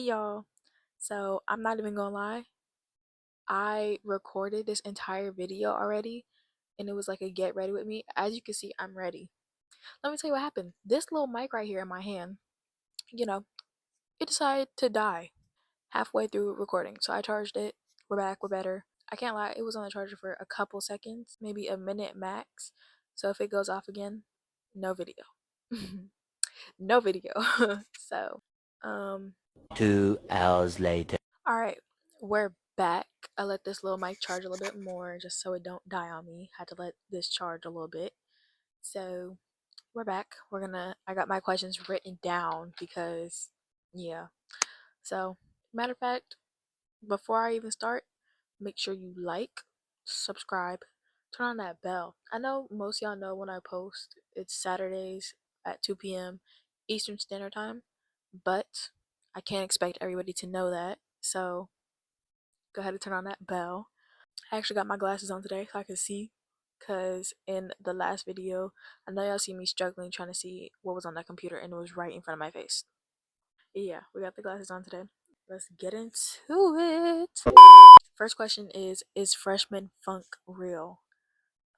y'all. So I'm not even gonna lie. I recorded this entire video already and it was like a get ready with me. As you can see, I'm ready. Let me tell you what happened. This little mic right here in my hand, you know, it decided to die halfway through recording. So I charged it. We're back, we're better. I can't lie, it was on the charger for a couple seconds, maybe a minute max. So if it goes off again, no video. No video. So, um, 2 hours later. all right, we're back. I let this little mic charge a little bit more just so it don't die on me. Had to let this charge a little bit. So we're back. I got my questions written down because, yeah. So, matter of fact, before I even start, make sure you like, subscribe, turn on that bell. I know most of y'all know when I post, it's Saturdays at 2 p.m. Eastern Standard Time, but I can't expect everybody to know that. So go ahead and turn on that bell. I actually got my glasses on today so I can see, because in the last video, I know y'all see me struggling trying to see what was on that computer and it was right in front of my face. Yeah, we got the glasses on today. Let's get into it. First question is freshman funk real?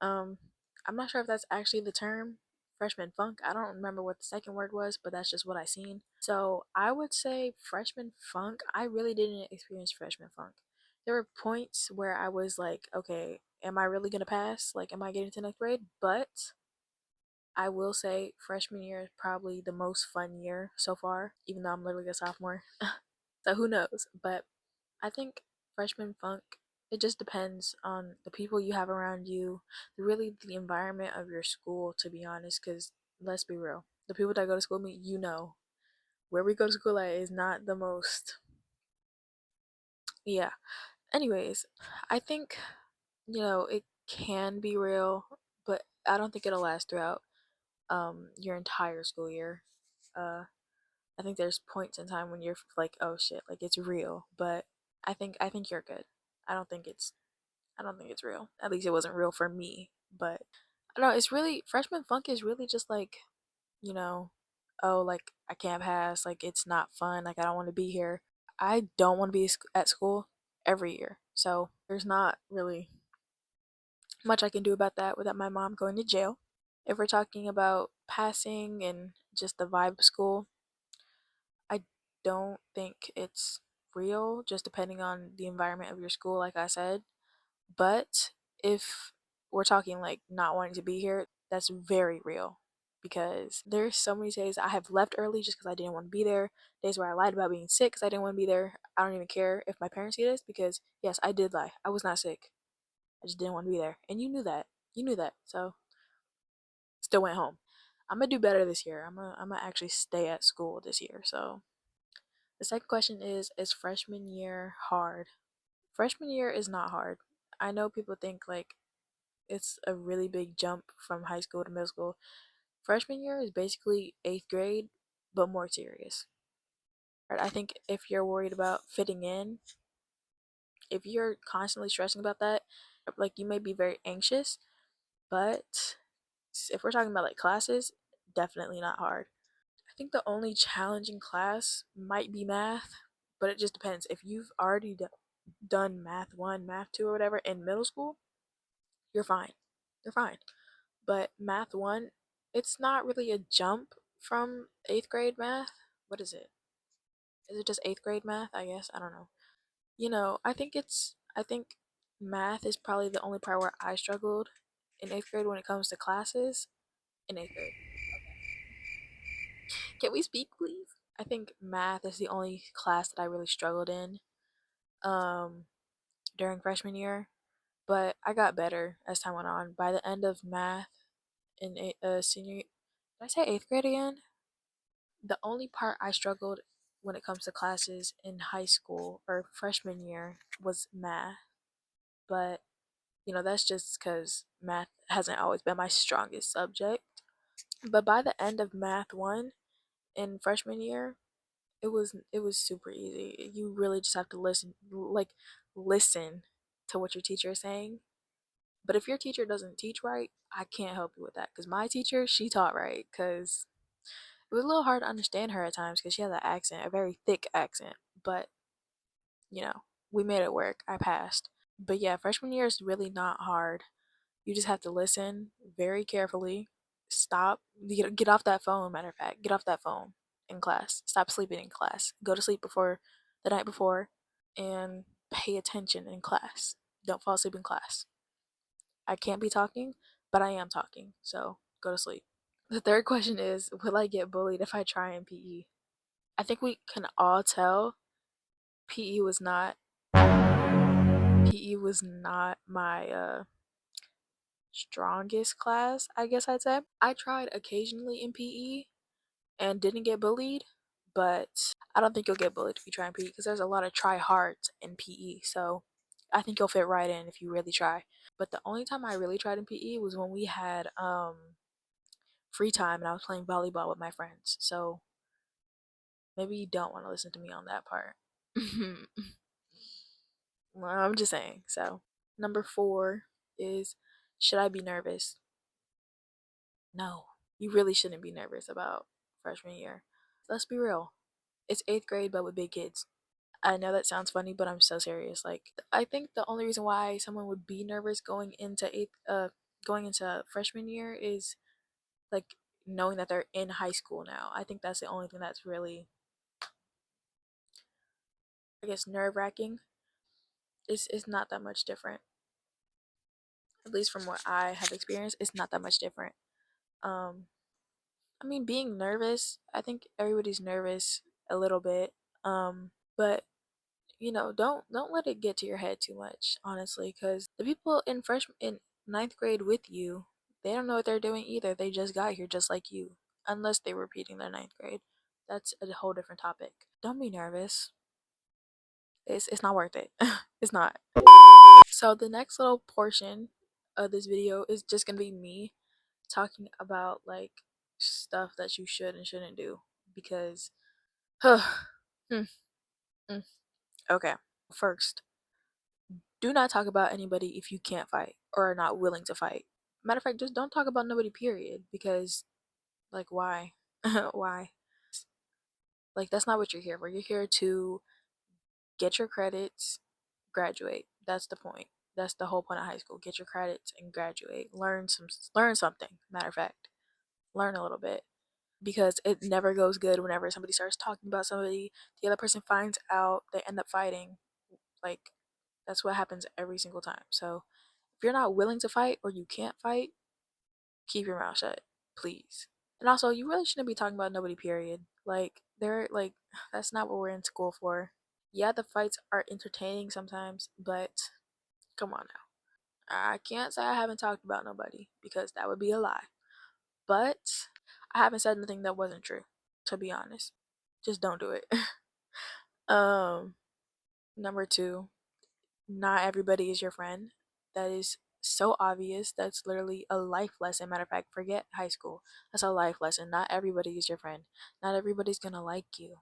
Um, I'm not sure if that's actually the term, freshman funk. I don't remember what the second word was, but that's just what I seen. So I would say freshman funk. I really didn't experience freshman funk. There were points where I was like, okay, am I really gonna pass? Like, am I getting to next grade? But I will say freshman year is probably the most fun year so far, even though I'm literally a sophomore. So who knows? But I think freshman funk, it just depends on the people you have around you, really the environment of your school, to be honest, because let's be real. The people that go to school with me, where we go to school at is not the most, yeah. Anyways, I think, it can be real, but I don't think it'll last throughout your entire school year. Uh, I think there's points in time when you're like, oh shit, like it's real, but I think you're good. I don't think it's I don't think it's real. At least it wasn't real for me. But I don't know, it's really freshman funk is really just like, you know, oh, like I can't pass, like it's not fun, like I don't want to be here. I don't want to be at school every year. So there's not really much I can do about that without my mom going to jail. If we're talking about passing and just the vibe of school, I don't think it's real, just depending on the environment of your school, like I said. But if we're talking like not wanting to be here, that's very real, because there's so many days I have left early just because I didn't want to be there. Days where I lied about being sick because I didn't want to be there. I don't even care if my parents see this, because yes, I did lie. I was not sick. I just didn't want to be there. And you knew that. You knew that. So still went home. I'm gonna do better this year. I'm gonna actually stay at school this year. So the second question is freshman year hard? Freshman year is not hard. I know people think like it's a really big jump from high school to middle school. Freshman year is basically eighth grade, but more serious. Right? I think if you're worried about fitting in, if you're constantly stressing about that, like you may be very anxious, but if we're talking about like classes, definitely not hard. I think the only challenging class might be math, but it just depends. If you've already done math 1, math 2, or whatever in middle school, you're fine. You're fine. But math 1, it's not really a jump from 8th grade math. What is it? Is it just 8th grade math? I guess. I don't know. I think math is probably the only part where I struggled in 8th grade when it comes to classes in 8th grade. Can we speak, please? I think math is the only class that I really struggled in um during freshman year, but I got better as time went on. By the end of math in senior, did I say 8th grade again? The only part I struggled when it comes to classes in high school or freshman year was math. But, that's just because math hasn't always been my strongest subject. But by the end of math 1 in freshman year, it was super easy. You really just have to listen to what your teacher is saying. But if your teacher doesn't teach right, I can't help you with that, because my teacher, she taught right, because it was a little hard to understand her at times because she has an accent, a very thick accent. but you know, we made it work. I passed. But yeah, freshman year is really not hard. You just have to listen very carefully. Stop. Get off that phone, matter of fact. Get off that phone in class. Stop sleeping in class. Go to sleep before the night before and pay attention in class. Don't fall asleep in class. I can't be talking, but I am talking. So go to sleep. The third question is, will I get bullied if I try in PE? I think we can all tell PE was not PE was not my strongest class, I guess I'd say. I tried occasionally in PE and didn't get bullied, but I don't think you'll get bullied if you try in PE because there's a lot of try hards in PE. So I think you'll fit right in if you really try. But the only time I really tried in PE was when we had free time and I was playing volleyball with my friends. So maybe you don't want to listen to me on that part. Well, I'm just saying. So, number 4 is, should I be nervous? No, you really shouldn't be nervous about freshman year. Let's be real. It's 8th grade, but with big kids. I know that sounds funny, but I'm so serious. Like, I think the only reason why someone would be nervous going into freshman year is like knowing that they're in high school now. I think that's the only thing that's really, I guess, nerve wracking. It's not that much different. At least from what I have experienced, it's not that much different. Um, I mean, being nervous, I think everybody's nervous a little bit. But don't let it get to your head too much, honestly, because the people in ninth grade with you, they don't know what they're doing either. They just got here just like you, unless they were repeating their ninth grade. That's a whole different topic. Don't be nervous. It's not worth it. It's not. So the next little portion of this video is just gonna be me talking about like stuff that you should and shouldn't do because hmm, mm, okay. First, do not talk about anybody if you can't fight or are not willing to fight. Matter of fact, just don't talk about nobody, period, because like why? Why? Like that's not what you're here for. You're here to get your credits, graduate. That's the point. That's the whole point of high school. Get your credits and graduate. Learn something. Matter of fact, learn a little bit because it never goes good whenever somebody starts talking about somebody, the other person finds out, they end up fighting. Like that's what happens every single time. So if you're not willing to fight or you can't fight, keep your mouth shut, please. And also, you really shouldn't be talking about nobody, period. Like they're like that's not what we're in school for. Yeah, the fights are entertaining sometimes, but come on now. I can't say I haven't talked about nobody because that would be a lie. But I haven't said anything that wasn't true, to be honest. Just don't do it. um, Number 2, not everybody is your friend. That is so obvious. That's literally a life lesson. Matter of fact, forget high school. That's a life lesson. Not everybody is your friend. Not everybody's gonna like you.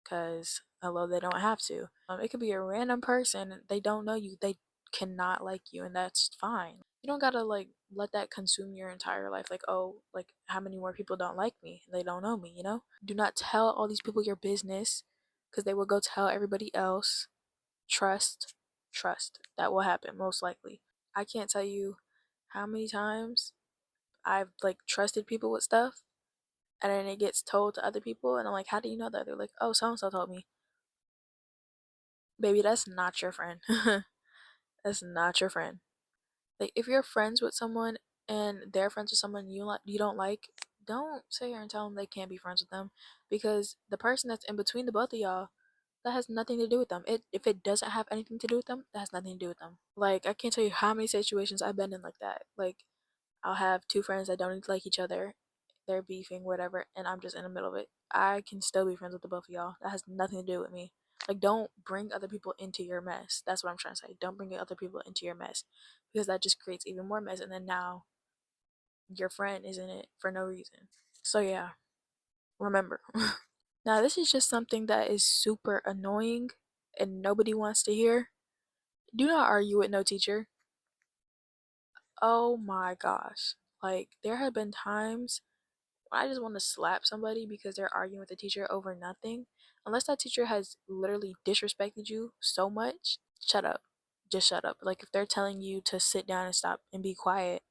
Because although they don't have to, it could be a random person. They don't know you. They cannot like you, and that's fine. You don't gotta like let that consume your entire life. Like, oh, like how many more people don't like me? They don't know me. Do not tell all these people your business, because they will go tell everybody else. Trust, trust. That will happen most likely. I can't tell you how many times I've like trusted people with stuff, and then it gets told to other people, and I'm like, how do you know that? They're like, oh, so and so told me. Baby, that's not your friend. That's not your friend. Like if you're friends with someone and they're friends with someone you don't like, don't sit here and tell them they can't be friends with them because the person that's in between the both of y'all, that has nothing to do with them. If it doesn't have anything to do with them, that has nothing to do with them. Like I can't tell you how many situations I've been in like that. Like I'll have two friends that don't even like each other. They're beefing, whatever, and I'm just in the middle of it. I can still be friends with the both of y'all. That has nothing to do with me. Like, don't bring other people into your mess. That's what I'm trying to say. Don't bring other people into your mess because that just creates even more mess. And then now your friend is in it for no reason. So, yeah, remember. Now, this is just something that is super annoying and nobody wants to hear. Do not argue with no teacher. Oh my gosh. Like, there have been times I just want to slap somebody because they're arguing with the teacher over nothing. Unless that teacher has literally disrespected you so much, shut up. Just shut up. Like if they're telling you to sit down and stop and be quiet,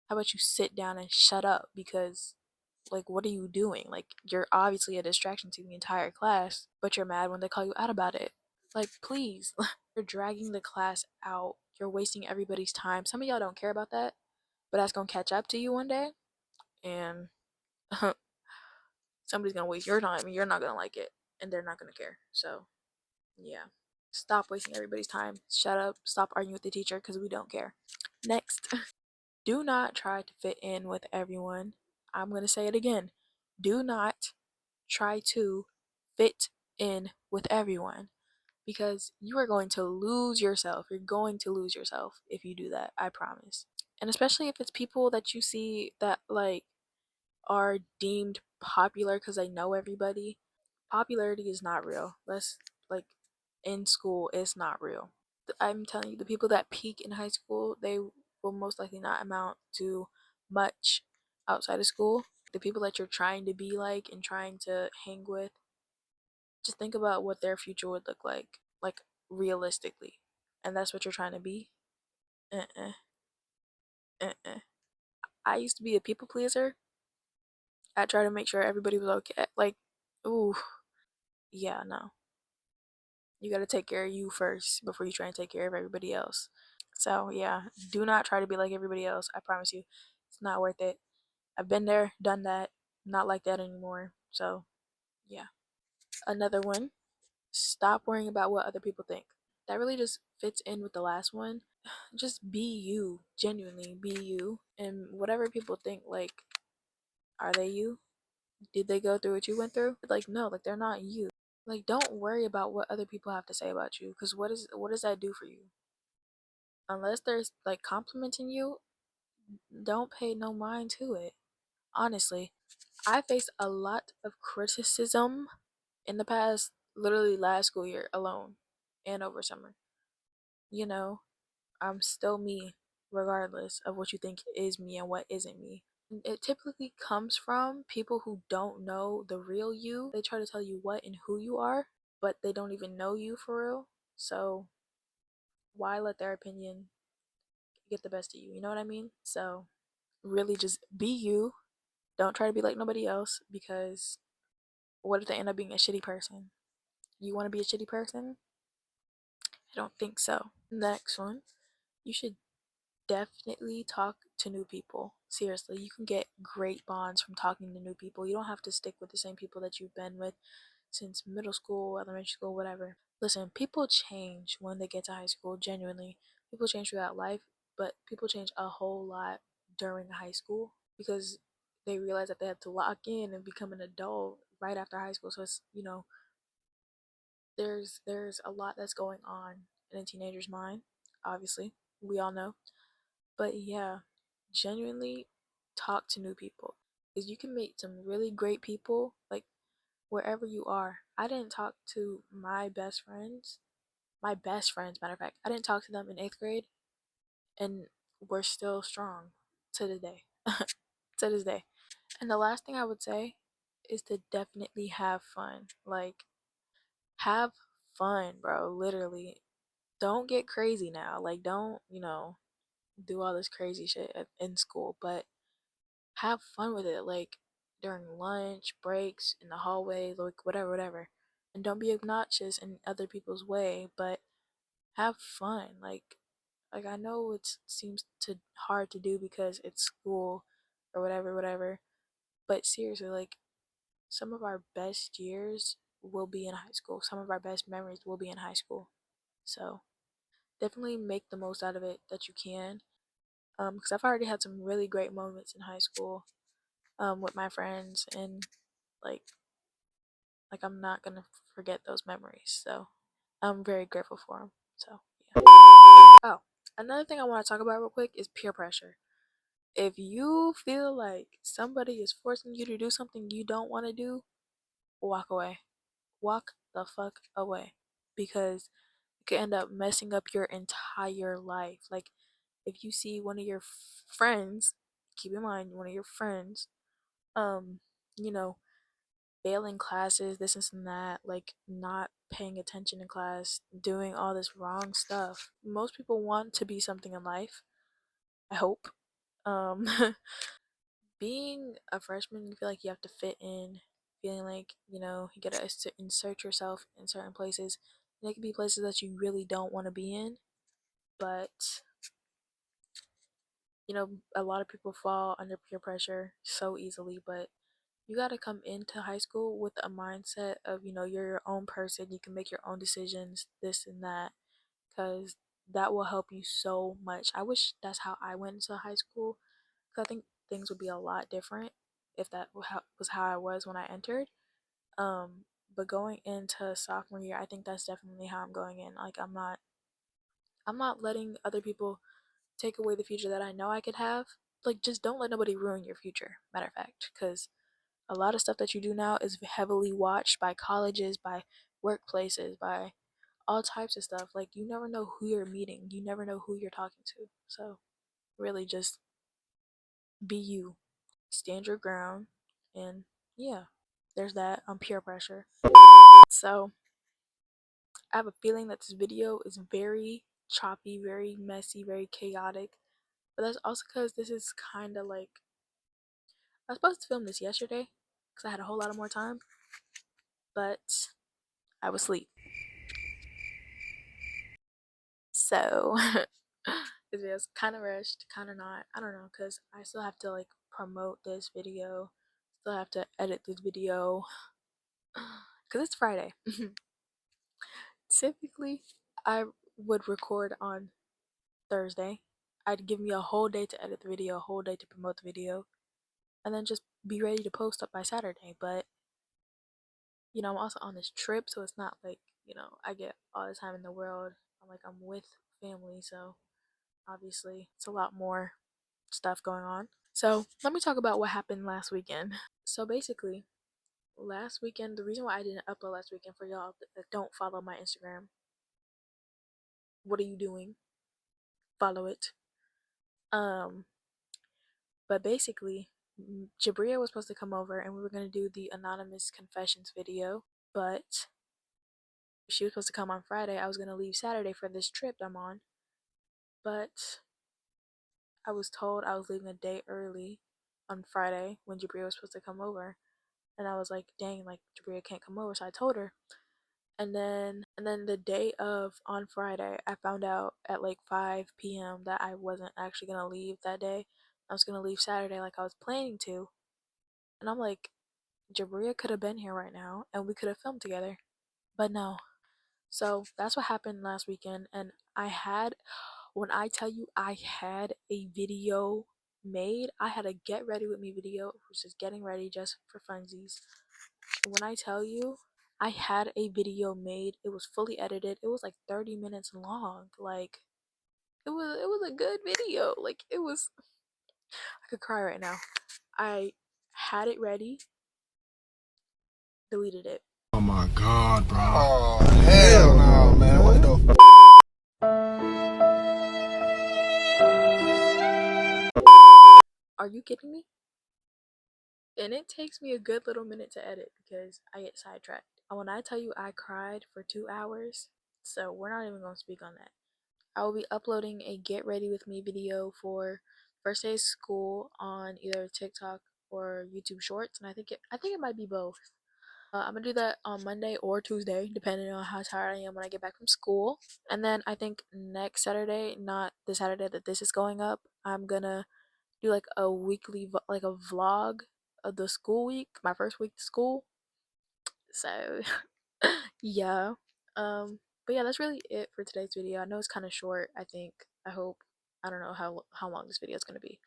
how about you sit down and shut up? Because like what are you doing? Like you're obviously a distraction to the entire class, but you're mad when they call you out about it. Like please, you're dragging the class out. You're wasting everybody's time. Some of y'all don't care about that, but that's gonna catch up to you one day, and somebody's gonna waste your time and you're not gonna like it and they're not gonna care. So yeah. Stop wasting everybody's time. Shut up. Stop arguing with the teacher because we don't care. Next. Do not try to fit in with everyone. I'm gonna say it again. Do not try to fit in with everyone because you are going to lose yourself. You're going to lose yourself if you do that. I promise. And especially if it's people that you see that like are deemed popular because they know everybody. Popularity is not real. Let's like in school, it's not real. I'm telling you, the people that peak in high school, they will most likely not amount to much outside of school. The people that you're trying to be like and trying to hang with, just think about what their future would look like realistically. And that's what you're trying to be. Uh-uh, uh-uh. I used to be a people pleaser. I tried to make sure everybody was okay. Like, ooh, yeah, no. You gotta take care of you first before you try and take care of everybody else. So yeah, do not try to be like everybody else. I promise you, it's not worth it. I've been there, done that, not like that anymore. So yeah. Another one, stop worrying about what other people think. That really just fits in with the last one. Just be you, genuinely be you. And whatever people think, like, are they you? Did they go through what you went through? Like, no, like they're not you. Like, don't worry about what other people have to say about you, because what does that do for you? Unless they're like complimenting you, don't pay no mind to it. Honestly, I faced a lot of criticism in the past, literally last school year alone and over summer. You know, I'm still me, regardless of what you think is me and what isn't me. It typically comes from people who don't know the real you. They try to tell you what and who you are, but they don't even know you for real. So, why let their opinion get the best of you? You know what I mean? So, really just be you. Don't try to be like nobody else because what if they end up being a shitty person? You want to be a shitty person? I don't think so. Next one, you should definitely talk to new people. Seriously, you can get great bonds from talking to new people. You don't have to stick with the same people that you've been with since middle school, elementary school, whatever. Listen, people change when they get to high school, genuinely. People change throughout life, but people change a whole lot during high school because they realize that they have to lock in and become an adult right after high school. So it's, there's a lot that's going on in a teenager's mind, obviously. We all know. But yeah, genuinely talk to new people. Because you can meet some really great people, like wherever you are. I didn't talk to my best friends, matter of fact. I didn't talk to them in eighth grade, and we're still strong to the day. To this day. And the last thing I would say is to definitely have fun. Like, have fun, bro. Literally. Don't get crazy now. Like, don't, do all this crazy shit in school, but have fun with it. Like, during lunch, breaks, in the hallway, like, whatever, whatever. And don't be obnoxious in other people's way, but have fun. Like I know it seems to hard to do because it's school or whatever, whatever. But seriously, like, some of our best years will be in high school. Some of our best memories will be in high school. So definitely make the most out of it that you can. Because I've already had some really great moments in high school, with my friends, and like, I'm not gonna forget those memories. So I'm very grateful for them. So yeah. Oh, another thing I want to talk about real quick is peer pressure. If you feel like somebody is forcing you to do something you don't want to do, walk away. Walk the fuck away, because it could end up messing up your entire life. Like, if you see one of your friends, keep in mind, one of your friends Um, you know, failing classes, this and that, like not paying attention in class, doing all this wrong stuff. Most people want to be something in life, I hope. Um, being a freshman, you feel like you have to fit in, feeling like, you gotta insert yourself in certain places. And it could be places that you really don't want to be in, but, a lot of people fall under peer pressure so easily, but you got to come into high school with a mindset of, you're your own person, you can make your own decisions, this and that, because that will help you so much. I wish that's how I went into high school, because I think things would be a lot different if that was how I was when I entered. But going into sophomore year, I think that's definitely how I'm going in. Like I'm not letting other people take away the future that I know I could have. Like, just don't let nobody ruin your future, matter of fact, because a lot of stuff that you do now is heavily watched by colleges, by workplaces, by all types of stuff. Like, you never know who you're meeting, you never know who you're talking to. So, really, just be you, stand your ground, and yeah, there's that on peer pressure. So, I have a feeling that this video is very choppy, very messy, very chaotic. But that's also because this is kind of like, I was supposed to film this yesterday because I had a whole lot of more time, but I was asleep. So this video's kind of rushed, kind of not. I don't know, because I still have to like promote this video, still have to edit this video because it's Friday. Typically, I would record on Thursday. I'd give me a whole day to edit the video, a whole day to promote the video, and then just be ready to post up by Saturday. But I'm also on this trip, so it's not like, I get all the time in the world. I'm with family, so obviously it's a lot more stuff going on. So let me talk about what happened last weekend. So basically, last weekend, the reason why I didn't upload last weekend, for y'all that don't follow my Instagram, what are you doing? Follow it. Um, but basically, Jabria was supposed to come over and we were gonna do the anonymous confessions video, but she was supposed to come on Friday. I was gonna leave Saturday for this trip I'm on, but I was told I was leaving a day early on Friday when Jabria was supposed to come over. And I was like, dang, like Jabria can't come over. So I told her. And then the day of on Friday, I found out at like 5 p.m. that I wasn't actually gonna leave that day. I was gonna leave Saturday like I was planning to. And I'm like, Jabria could have been here right now and we could have filmed together. But no. So that's what happened last weekend. And when I tell you I had a video made, I had a get ready with me video. It was just getting ready just for funsies. When I tell you I had a video made, it was fully edited. It was like 30 minutes long. Like it was a good video. Like it was, I could cry right now. I had it ready, deleted it. Oh my god, bro. Oh, hell no, man. What the Are you kidding me? And it takes me a good little minute to edit because I get sidetracked. And when I tell you I cried for 2 hours, so we're not even gonna speak on that. I will be uploading a get ready with me video for first day of school on either TikTok or YouTube Shorts, and I think it might be both. I'm gonna do that on Monday or Tuesday, depending on how tired I am when I get back from school. And then I think next Saturday, not the Saturday that this is going up, I'm gonna do like a weekly, like a vlog of the school week, my first week to school. So yeah. But yeah, that's really it for today's video. I know it's kind of short. I hope. I don't know how long this video is gonna be.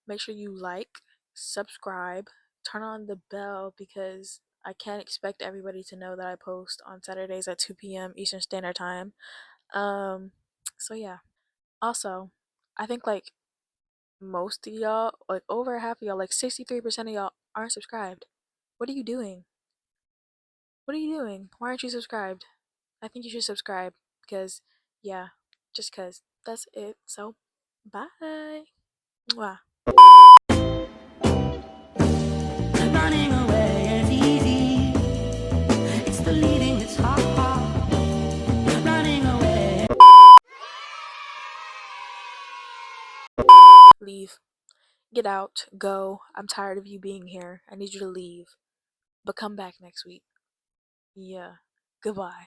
Make sure you like, subscribe, turn on the bell because I can't expect everybody to know that I post on Saturdays at 2 p.m. Eastern Standard Time. Um, so yeah. Also, I think like most of y'all, like over half of y'all, like 63% of y'all aren't subscribed. What are you doing? What are you doing? Why aren't you subscribed? I think you should subscribe because, yeah, just because. That's it. So, bye. Mwah. Running away is easy. It's the leaving that's hard. Running away. Leave. Get out. Go. I'm tired of you being here. I need you to leave. But come back next week. Yeah. Goodbye.